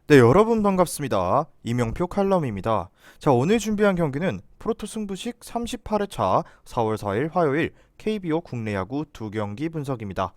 네, 여러분 반갑습니다. 이명표 칼럼입니다. 자, 오늘 준비한 경기는 프로토 승부식 38회차 4월 4일 화요일 KBO 국내 야구 두 경기 분석입니다.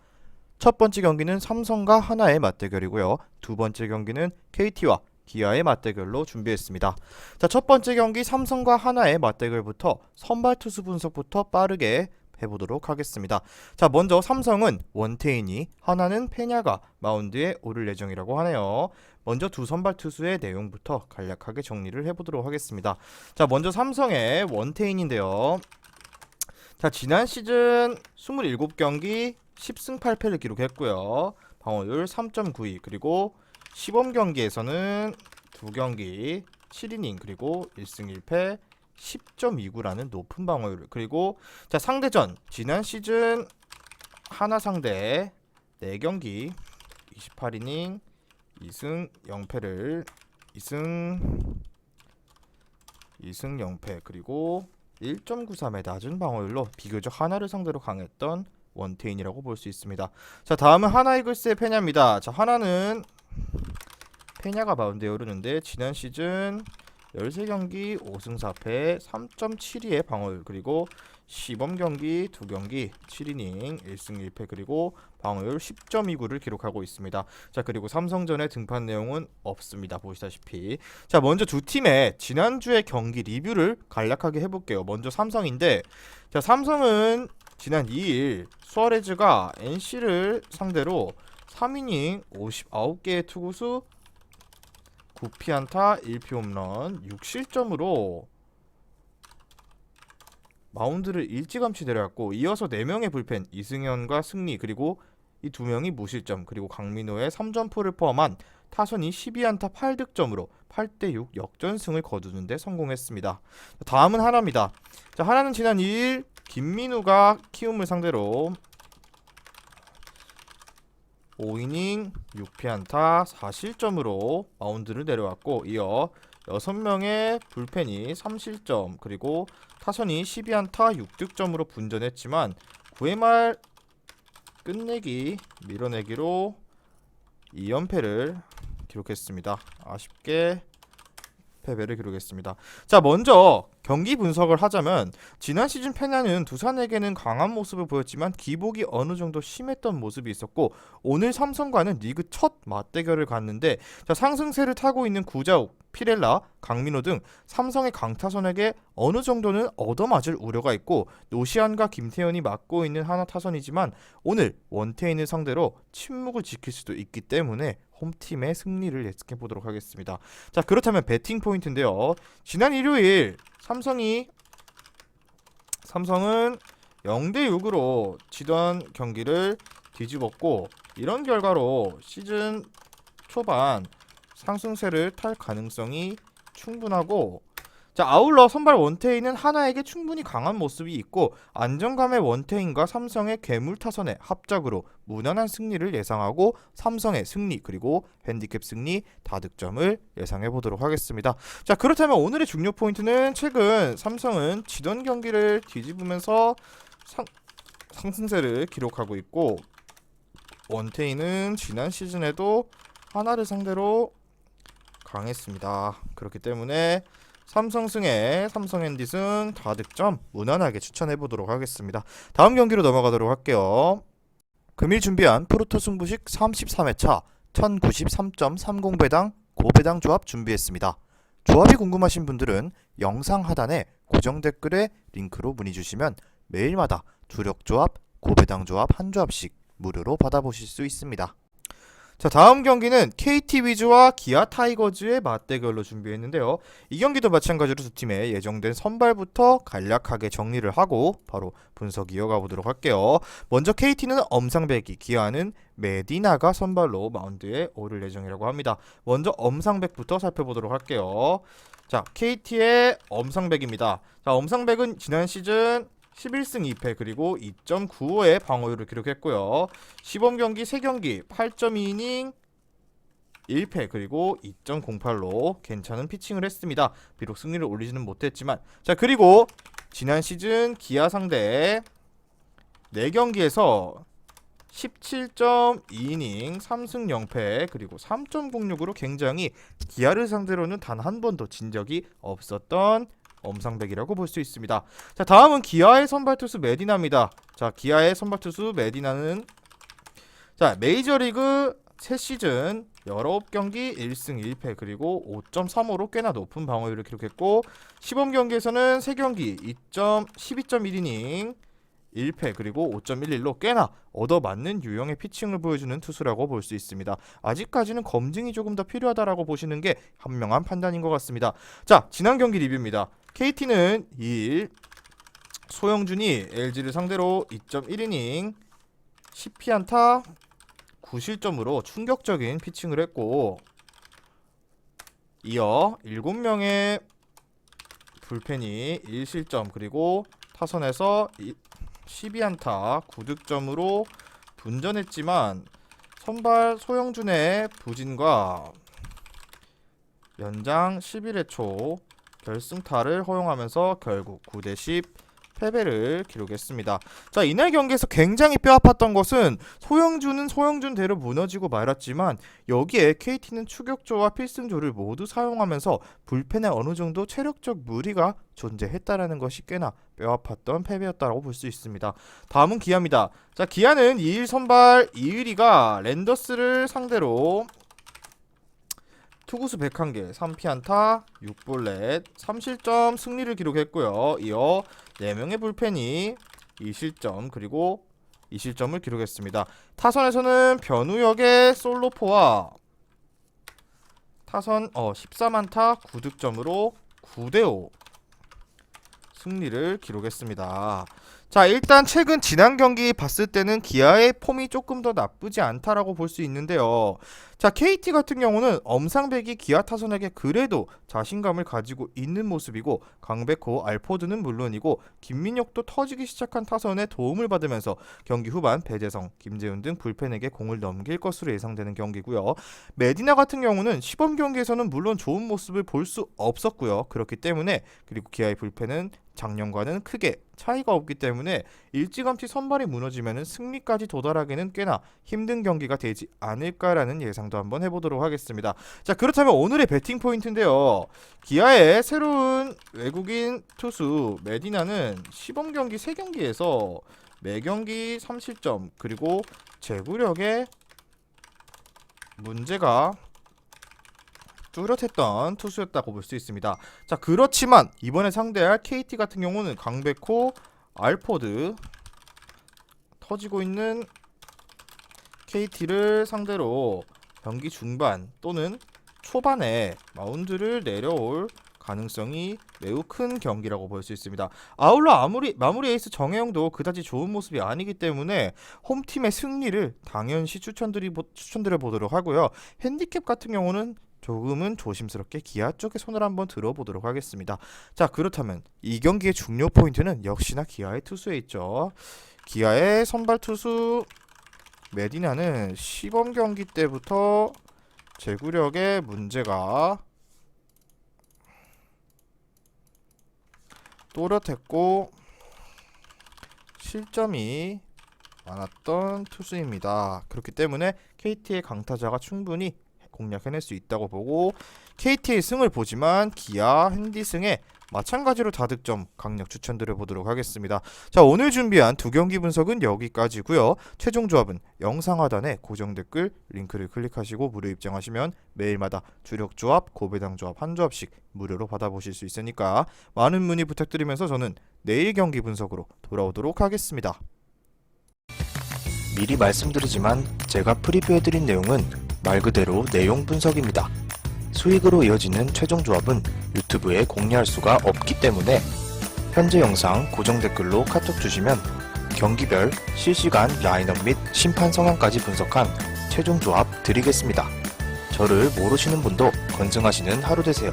첫 번째 경기는 삼성과 하나의 맞대결이고요. 두 번째 경기는 KT와 기아의 맞대결로 준비했습니다. 자, 첫 번째 경기 삼성과 하나의 맞대결부터 선발 투수 분석부터 빠르게 해보도록 하겠습니다. 자, 먼저 삼성은 원태인이, 하나는 페냐가 마운드에 오를 예정이라고 하네요. 먼저 두 선발 투수의 내용부터 간략하게 정리를 해보도록 하겠습니다. 자, 먼저 삼성의 원태인인데요. 자, 지난 시즌 27경기 10승 8패를 기록했고요. 방어율 3.92, 그리고 시범 경기에서는 두 경기 7이닝 그리고 1승 1패 10.29라는 높은 방어율. 그리고 자, 상대전 지난 시즌 하나 상대 4경기 28이닝 2승 0패를 2승 0패 그리고 1.93의 낮은 방어율로 비교적 하나를 상대로 강했던 원태인이라고 볼 수 있습니다. 자, 다음은 하나이글스의 페냐입니다. 자, 하나는 페냐가 마운드에 오르는데 지난 시즌 13경기 5승 4패 3.72의 방어율, 그리고 시범 경기 2경기 7이닝 1승 1패 그리고 방어율 10.29를 기록하고 있습니다. 자, 그리고 삼성전의 등판 내용은 없습니다. 보시다시피. 자, 먼저 두 팀의 지난주의 경기 리뷰를 간략하게 해볼게요. 먼저 삼성인데, 자, 삼성은 지난 2일 수아레즈가 NC를 상대로 3이닝 59개의 투구수 9피안타 1피 홈런 6실점으로 마운드를 일찌감치 내려왔고, 이어서 4명의 불펜 이승현과 승리, 그리고 이 2명이 무실점, 그리고 강민호의 3점포를 포함한 타선이 12안타 8득점으로 8대6 역전승을 거두는데 성공했습니다. 다음은 하나입니다. 자, 하나는 지난 2일 김민우가 키움을 상대로 5이닝 6피안타 4실점으로 마운드를 내려왔고, 이어 6명의 불펜이 3실점 그리고 타선이 12안타 6득점으로 분전했지만 9회 말 끝내기 밀어내기로 2연패를 기록했습니다. 아쉽게 패배를 기록했습니다. 자, 먼저 경기 분석을 하자면 지난 시즌 페냐는 두산에게는 강한 모습을 보였지만 기복이 어느 정도 심했던 모습이 있었고, 오늘 삼성과는 리그 첫 맞대결을 갔는데, 자, 상승세를 타고 있는 구자욱, 피렐라, 강민호 등 삼성의 강타선에게 어느 정도는 얻어맞을 우려가 있고, 노시안과 김태현이 맡고 있는 하나 타선이지만 오늘 원태인을 상대로 침묵을 지킬 수도 있기 때문에 홈팀의 승리를 예측해 보도록 하겠습니다. 자, 그렇다면 배팅 포인트인데요. 지난 일요일 삼성은 0대6으로 지던 경기를 뒤집었고, 이런 결과로 시즌 초반 상승세를 탈 가능성이 충분하고, 자, 아울러 선발 원태인은 하나에게 충분히 강한 모습이 있고, 안정감의 원태인과 삼성의 괴물타선의 합작으로 무난한 승리를 예상하고 삼성의 승리 그리고 핸디캡 승리 다득점을 예상해 보도록 하겠습니다. 자, 그렇다면 오늘의 중요 포인트는 최근 삼성은 지던 경기를 뒤집으면서 상승세를 기록하고 있고, 원태인은 지난 시즌에도 하나를 상대로 강했습니다. 그렇기 때문에 삼성승에 삼성 핸디승 다득점 무난하게 추천해보도록 하겠습니다. 다음 경기로 넘어가도록 할게요. 금일 준비한 프로토 승부식 33회차 1093.30배당 고배당 조합 준비했습니다. 조합이 궁금하신 분들은 영상 하단에 고정 댓글에 링크로 문의 주시면 매일마다 주력 조합, 고배당 조합 한 조합씩 무료로 받아보실 수 있습니다. 자, 다음 경기는 KT 위즈와 기아 타이거즈의 맞대결로 준비했는데요. 이 경기도 마찬가지로 두 팀의 예정된 선발부터 간략하게 정리를 하고 바로 분석 이어가 보도록 할게요. 먼저 KT는 엄상백이, 기아는 메디나가 선발로 마운드에 오를 예정이라고 합니다. 먼저 엄상백부터 살펴보도록 할게요. 자, KT의 엄상백입니다. 자, 엄상백은 지난 시즌 11승 2패 그리고 2.95의 방어율을 기록했고요. 시범 경기 3경기 8.2이닝 1패 그리고 2.08로 괜찮은 피칭을 했습니다. 비록 승리를 올리지는 못했지만, 자, 그리고 지난 시즌 기아 상대 4경기에서 17.2이닝 3승 0패 그리고 3.06으로 굉장히 기아를 상대로는 단 한 번도 진 적이 없었던 엄상백이라고 볼 수 있습니다. 자, 다음은 기아의 선발 투수 메디나입니다. 자, 기아의 선발 투수 메디나는 자, 메이저리그 새 시즌 19경기 1승 1패 그리고 5.35로 꽤나 높은 방어율을 기록했고 시범 경기에서는 3경기 12.1이닝 1패 그리고 5.11로 꽤나 얻어맞는 유형의 피칭을 보여주는 투수라고 볼 수 있습니다. 아직까지는 검증이 조금 더 필요하다라고 보시는 게 현명한 판단인 것 같습니다. 자, 지난 경기 리뷰입니다. KT는 2일 소영준이 LG를 상대로 2.1이닝 10피안타 9실점으로 충격적인 피칭을 했고 이어 7명의 불펜이 1실점 그리고 타선에서 12안타 9득점으로 분전했지만 선발 소영준의 부진과 연장 11회 초 결승타를 허용하면서 결국 9대10 패배를 기록했습니다. 자, 이날 경기에서 굉장히 뼈아팠던 것은 소영준은 소영준대로 무너지고 말았지만 여기에 KT는 추격조와 필승조를 모두 사용하면서 불펜에 어느 정도 체력적 무리가 존재했다라는 것이 꽤나 뼈아팠던 패배였다고 볼 수 있습니다. 다음은 기아입니다. 자, 기아는 2일 선발 이의리가 랜더스를 상대로 투구수 101개, 3피안타, 6볼넷, 3실점 승리를 기록했고요. 이어 4명의 불펜이 2실점 그리고 2실점을 기록했습니다. 타선에서는 변우혁의 솔로포와 타선 14안타 9득점으로 9대5 승리를 기록했습니다. 자, 일단 최근 지난 경기 봤을 때는 기아의 폼이 조금 더 나쁘지 않다라고 볼 수 있는데요. 자, KT 같은 경우는 엄상백이 기아 타선에게 그래도 자신감을 가지고 있는 모습이고 강백호, 알포드는 물론이고 김민혁도 터지기 시작한 타선에 도움을 받으면서 경기 후반 배재성, 김재훈 등 불펜에게 공을 넘길 것으로 예상되는 경기고요. 메디나 같은 경우는 시범 경기에서는 물론 좋은 모습을 볼 수 없었고요. 그렇기 때문에 그리고 기아의 불펜은 작년과는 크게 차이가 없기 때문에 일찌감치 선발이 무너지면 승리까지 도달하기는 꽤나 힘든 경기가 되지 않을까라는 예상도 한번 해보도록 하겠습니다. 자, 그렇다면 오늘의 배팅 포인트인데요. 기아의 새로운 외국인 투수 메디나는 시범 경기 3경기에서 매경기 3실점 그리고 제구력에 문제가 뚜렷했던 투수였다고 볼 수 있습니다. 자, 그렇지만 이번에 상대할 KT 같은 경우는 강백호, 알포드 터지고 있는 KT를 상대로 경기 중반 또는 초반에 마운드를 내려올 가능성이 매우 큰 경기라고 볼 수 있습니다. 아울러 마무리 에이스 정혜영도 그다지 좋은 모습이 아니기 때문에 홈팀의 승리를 당연시 추천드려 보도록 하고요. 핸디캡 같은 경우는 조금은 조심스럽게 기아 쪽에 손을 한번 들어보도록 하겠습니다. 자, 그렇다면 이 경기의 중요 포인트는 역시나 기아의 투수에 있죠. 기아의 선발 투수 메디나는 시범 경기 때부터 제구력에 문제가 또렷했고 실점이 많았던 투수입니다. 그렇기 때문에 KT의 강타자가 충분히 공략해낼 수 있다고 보고 KT의 승을 보지만 기아 핸디승에 마찬가지로 다득점 강력 추천드려 보도록 하겠습니다. 자, 오늘 준비한 두 경기 분석은 여기까지고요. 최종 조합은 영상 하단에 고정 댓글 링크를 클릭하시고 무료 입장하시면 매일마다 주력 조합, 고배당 조합 한 조합씩 무료로 받아보실 수 있으니까 많은 문의 부탁드리면서 저는 내일 경기 분석으로 돌아오도록 하겠습니다. 미리 말씀드리지만 제가 프리뷰해드린 내용은 말 그대로 내용 분석입니다. 수익으로 이어지는 최종 조합은 유튜브에 공개할 수가 없기 때문에 현재 영상 고정 댓글로 카톡 주시면 경기별 실시간 라인업 및 심판 성향까지 분석한 최종 조합 드리겠습니다. 저를 모르시는 분도 건승하시는 하루 되세요.